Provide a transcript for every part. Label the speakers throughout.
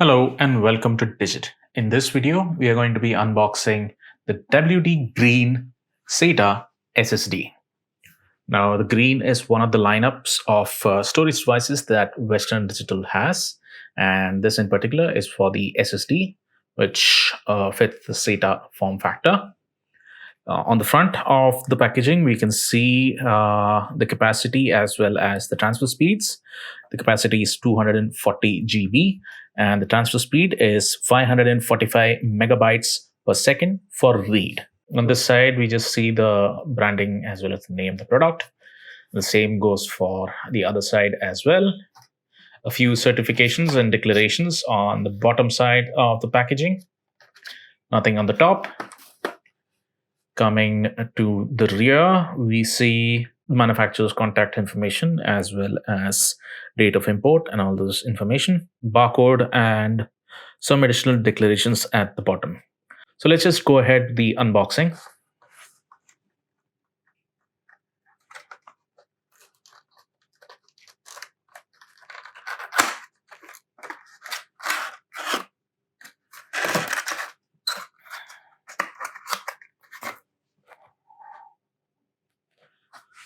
Speaker 1: Hello and welcome to Digit. In this video, we are going to be unboxing the WD Green SATA SSD. Now, the Green is one of the lineups of storage devices that Western Digital has, and this in particular is for the SSD, which fits the SATA form factor. On the front of the packaging, we can see the capacity as well as the transfer speeds. The capacity is 240 GB and the transfer speed is 545 megabytes per second for read. On this side, we just see the branding as well as the name of the product. The same goes for the other side as well. A few certifications and declarations on the bottom side of the packaging. Nothing on the top. Coming to the rear, we see the manufacturer's contact information as well as date of import and all those information, barcode, and some additional declarations at the bottom. So let's just go ahead with the unboxing.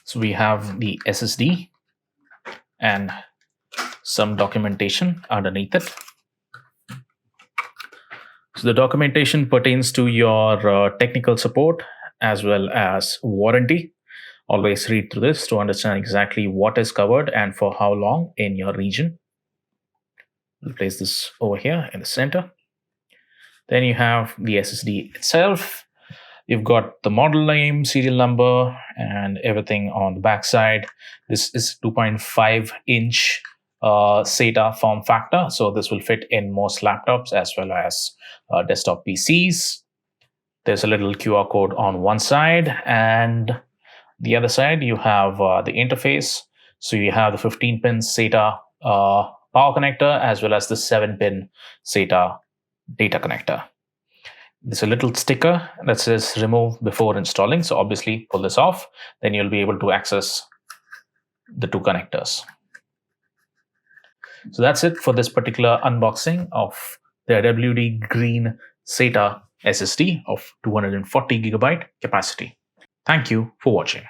Speaker 1: So we have the SSD and some documentation underneath it. So the documentation pertains to your technical support as well as warranty. Always read through this to understand exactly what is covered and for how long in your region. We'll place this over here in the center. Then you have the SSD itself. You've got the model name, serial number, and everything on the back side. This is 2.5-inch SATA form factor, so this will fit in most laptops as well as desktop PCs. There's a little QR code on one side, and the other side you have the interface. So you have the 15-pin SATA power connector as well as the 7-pin SATA data connector. There's a little sticker that says remove before installing. So obviously pull this off, then you'll be able to access the two connectors. So that's it for this particular unboxing of the WD Green SATA SSD of 240 GB capacity. Thank you for watching.